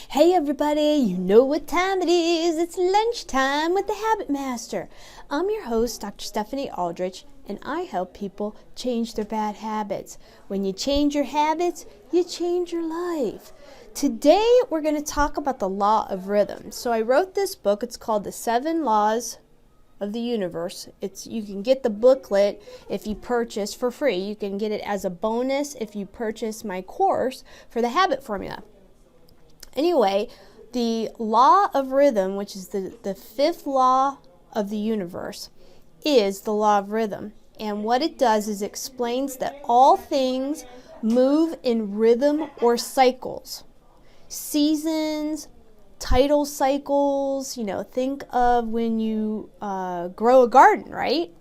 Hey everybody, you know what time it is. It's lunchtime with the Habit Master. I'm your host, Dr. Stephanie Aldrich, and I help people change their bad habits. When you change your habits, you change your life. Today, we're going to talk about the law of rhythm. So I wrote this book. It's called The 7 Laws of the Universe. You can get the booklet if you purchase for free. You can get it as a bonus if you purchase my course for the habit formula. Anyway, the law of rhythm, which is the fifth law of the universe, is the law of rhythm. And what it does is explains that all things move in rhythm or cycles. Seasons, tidal cycles, think of when you grow a garden, right?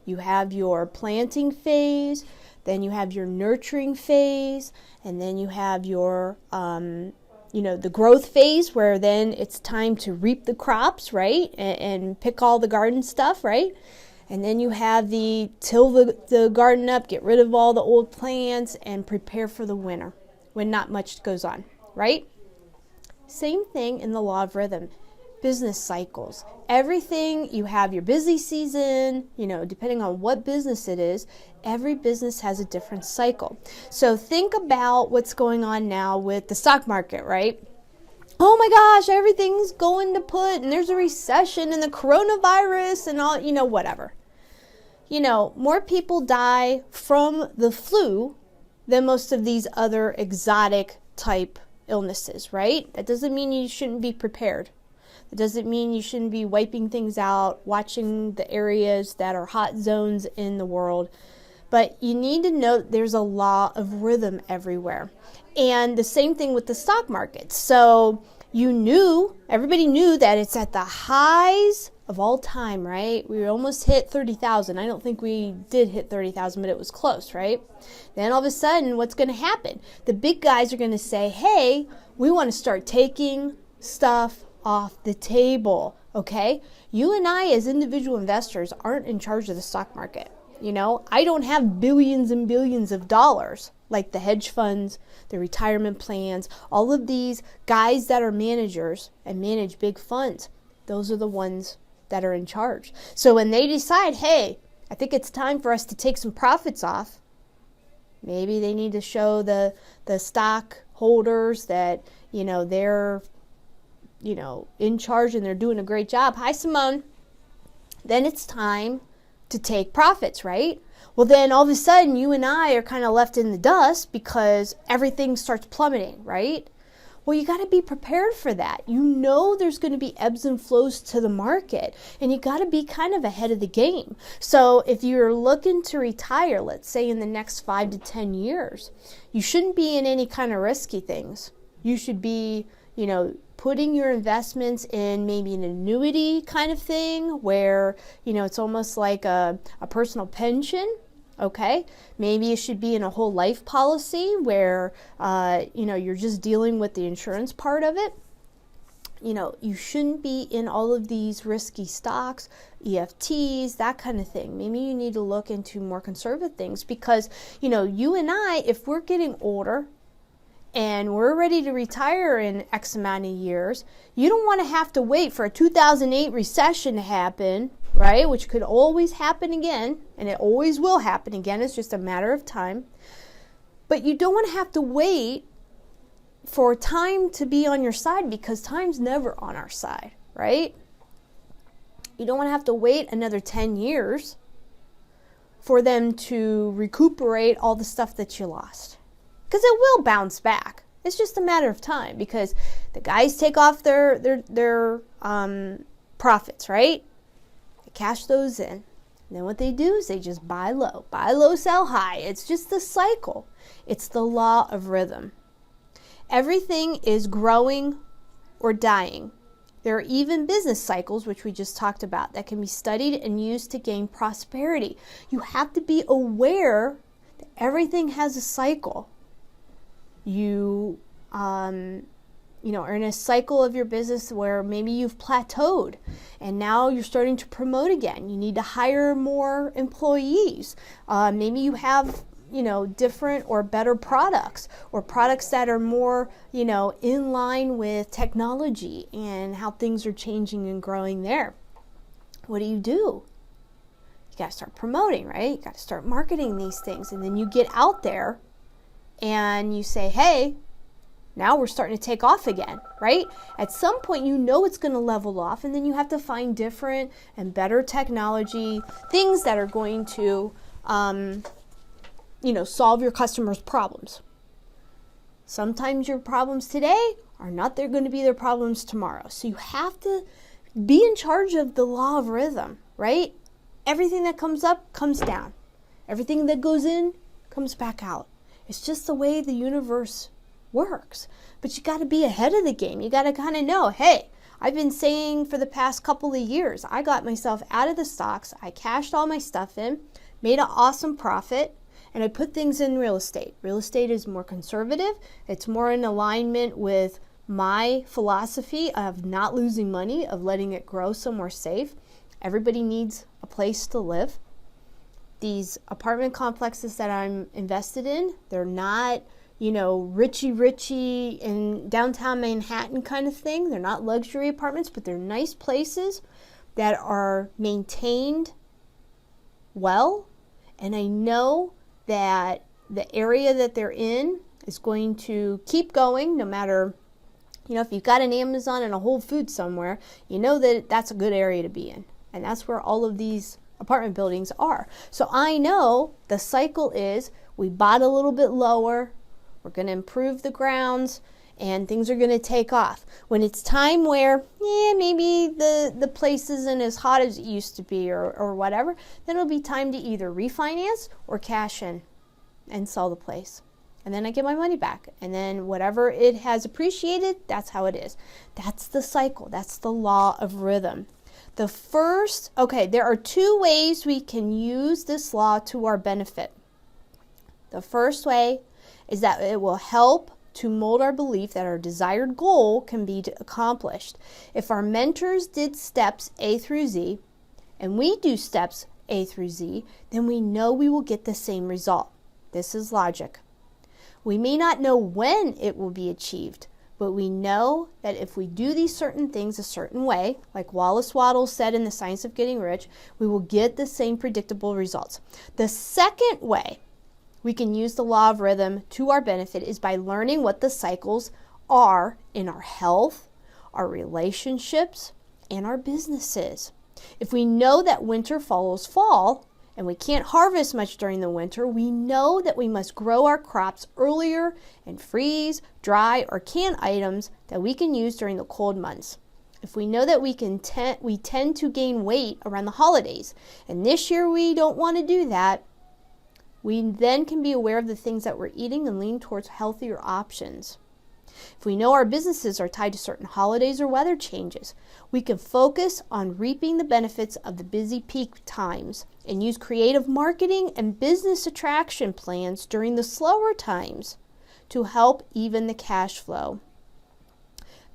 You have your planting phase, then you have your nurturing phase, and then you have your, the growth phase where then it's time to reap the crops, right? And pick all the garden stuff, right? And then you have the till the garden up, get rid of all the old plants, and prepare for the winter when not much goes on, right? Same thing in the law of rhythm. Business cycles. Everything, you have your busy season, depending on what business it is, every business has a different cycle. So think about what's going on now with the stock market, right? Oh my gosh, everything's going to put, and there's a recession and the coronavirus and all, whatever. More people die from the flu than most of these other exotic type illnesses, right? That doesn't mean you shouldn't be prepared. It doesn't mean you shouldn't be wiping things out, watching the areas that are hot zones in the world. But you need to know there's a law of rhythm everywhere. And the same thing with the stock market. So everybody knew that it's at the highs of all time, right? We almost hit 30,000. I don't think we did hit 30,000, but it was close, right? Then all of a sudden, what's going to happen? The big guys are going to say, hey, we want to start taking stuff off the table, okay? You and I as individual investors aren't in charge of the stock market. I don't have billions and billions of dollars like the hedge funds, the retirement plans, all of these guys that are managers and manage big funds. Those are the ones that are in charge. So when they decide, hey, I think it's time for us to take some profits off, maybe they need to show the stock holders that, they're in charge and they're doing a great job. Hi, Simone. Then it's time to take profits, right? Well, then all of a sudden you and I are kind of left in the dust because everything starts plummeting, right? Well, you got to be prepared for that. There's going to be ebbs and flows to the market, and you got to be kind of ahead of the game. So if you're looking to retire, let's say in the next 5 to 10 years, you shouldn't be in any kind of risky things. You should be, putting your investments in maybe an annuity kind of thing where, it's almost like a personal pension. Okay, maybe it should be in a whole life policy where, you're just dealing with the insurance part of it. You shouldn't be in all of these risky stocks, EFTs, that kind of thing. Maybe you need to look into more conservative things because, you and I, if we're getting older and we're ready to retire in X amount of years, you don't want to have to wait for a 2008 recession to happen, right? Which could always happen again, and it always will happen again. It's just a matter of time. But you don't want to have to wait for time to be on your side because time's never on our side, right? You don't want to have to wait another 10 years for them to recuperate all the stuff that you lost. Because it will bounce back. It's just a matter of time because the guys take off their profits, right? They cash those in. And then what they do is they just buy low, sell high. It's just the cycle. It's the law of rhythm. Everything is growing or dying. There are even business cycles, which we just talked about, that can be studied and used to gain prosperity. You have to be aware that everything has a cycle. You are in a cycle of your business where maybe you've plateaued and now you're starting to promote again. You need to hire more employees. Maybe you have different or better products, or products that are more, in line with technology and how things are changing and growing there. What do? You got to start promoting, right? You got to start marketing these things. And then you get out there and you say, hey, now we're starting to take off again, right? At some point, it's going to level off, and then you have to find different and better technology, things that are going to, solve your customers' problems. Sometimes your problems today are not they're going to be their problems tomorrow. So you have to be in charge of the law of rhythm, right? Everything that comes up comes down. Everything that goes in comes back out. It's just the way the universe works. But you got to be ahead of the game. You got to kind of know, hey, I've been saying for the past couple of years, I got myself out of the stocks. I cashed all my stuff in, made an awesome profit, and I put things in real estate. Real estate is more conservative. It's more in alignment with my philosophy of not losing money, of letting it grow somewhere safe. Everybody needs a place to live. These apartment complexes that I'm invested in, they're not richy in downtown Manhattan kind of thing. They're not luxury apartments, but they're nice places that are maintained well. And I know that the area that they're in is going to keep going no matter, if you've got an Amazon and a Whole Foods somewhere, that that's a good area to be in. And that's where all of these apartment buildings are. So I know the cycle is we bought a little bit lower, we're going to improve the grounds, and things are going to take off. When it's time where, maybe the place isn't as hot as it used to be or whatever, then it'll be time to either refinance or cash in and sell the place. And then I get my money back. And then whatever it has appreciated, that's how it is. That's the cycle. That's the law of rhythm. There are two ways we can use this law to our benefit. The first way is that it will help to mold our belief that our desired goal can be accomplished. If our mentors did steps A through Z, and we do steps A through Z, then we know we will get the same result. This is logic. We may not know when it will be achieved, but we know that if we do these certain things a certain way, like Wallace Waddles said in The Science of Getting Rich, we will get the same predictable results. The second way we can use the law of rhythm to our benefit is by learning what the cycles are in our health, our relationships, and our businesses. If we know that winter follows fall, and we can't harvest much during the winter, we know that we must grow our crops earlier and freeze, dry, or can items that we can use during the cold months. If we know that we tend to gain weight around the holidays, and this year we don't want to do that, we then can be aware of the things that we're eating and lean towards healthier options. If we know our businesses are tied to certain holidays or weather changes, we can focus on reaping the benefits of the busy peak times and use creative marketing and business attraction plans during the slower times to help even the cash flow.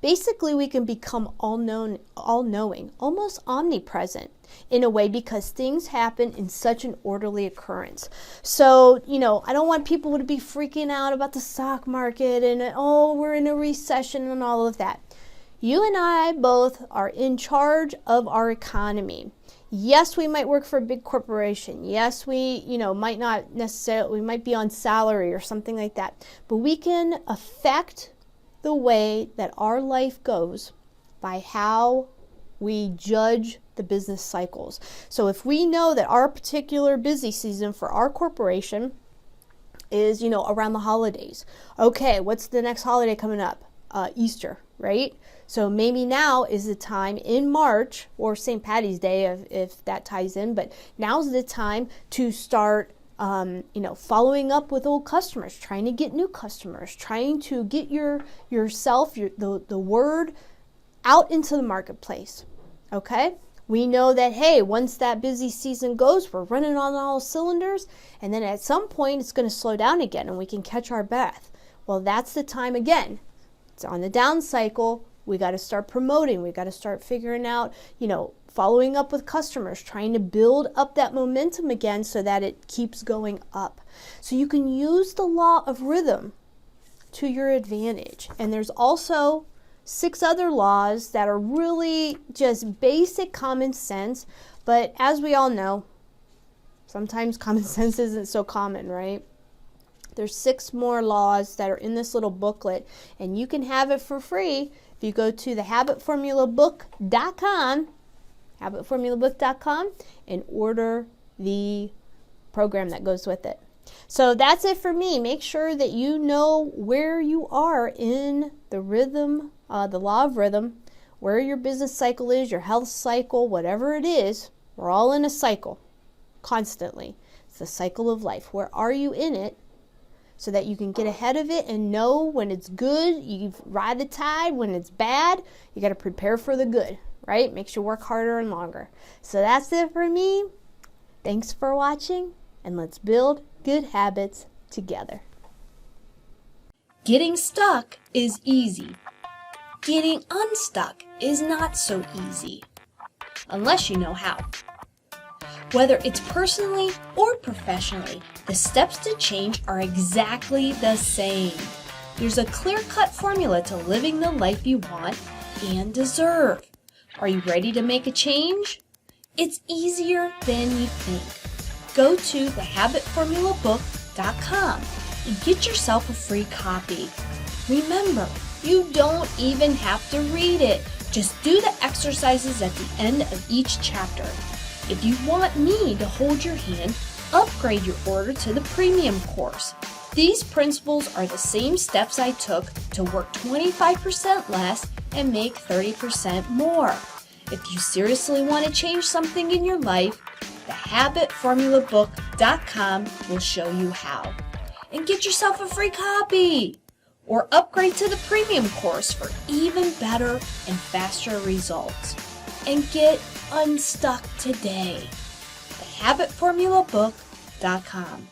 Basically, we can become all-knowing, almost omnipresent in a way because things happen in such an orderly occurrence. So, I don't want people to be freaking out about the stock market and, we're in a recession and all of that. You and I both are in charge of our economy. Yes, we might work for a big corporation. Yes, we, might not necessarily, we might be on salary or something like that. But we can affect the way that our life goes by how we judge the business cycles. So if we know that our particular busy season for our corporation is, around the holidays. Okay, what's the next holiday coming up? Easter, right? So maybe now is the time in March, or St. Patty's Day if that ties in, but now's the time to start following up with old customers, trying to get new customers, trying to get the word out into the marketplace. Okay? We know that, hey, once that busy season goes, we're running on all cylinders, and then at some point it's going to slow down again and we can catch our breath. Well, that's the time again. It's on the down cycle. We got to start promoting. We got to start figuring out, following up with customers, trying to build up that momentum again so that it keeps going up. So you can use the law of rhythm to your advantage. And there's also 6 other laws that are really just basic common sense, but as we all know, sometimes common sense isn't so common, right? There's 6 more laws that are in this little booklet, and you can have it for free if you go to the habitformulabook.com, and order the program that goes with it. So that's it for me. Make sure that you know where you are in the rhythm, the law of rhythm, where your business cycle is, your health cycle, whatever it is. We're all in a cycle constantly. It's the cycle of life. Where are you in it so that you can get ahead of it and know when it's good, you ride the tide. When it's bad, you got to prepare for the good, right? Makes you work harder and longer. So that's it for me. Thanks for watching, and let's build good habits together. Getting stuck is easy. Getting unstuck is not so easy, unless you know how. Whether it's personally or professionally, the steps to change are exactly the same. There's a clear-cut formula to living the life you want and deserve. Are you ready to make a change? It's easier than you think. Go to thehabitformulabook.com and get yourself a free copy. Remember, you don't even have to read it. Just do the exercises at the end of each chapter. If you want me to hold your hand, upgrade your order to the premium course. These principles are the same steps I took to work 25% less and make 30% more. If you seriously want to change something in your life, thehabitformulabook.com will show you how. And get yourself a free copy! Or upgrade to the premium course for even better and faster results. And get unstuck today. thehabitformulabook.com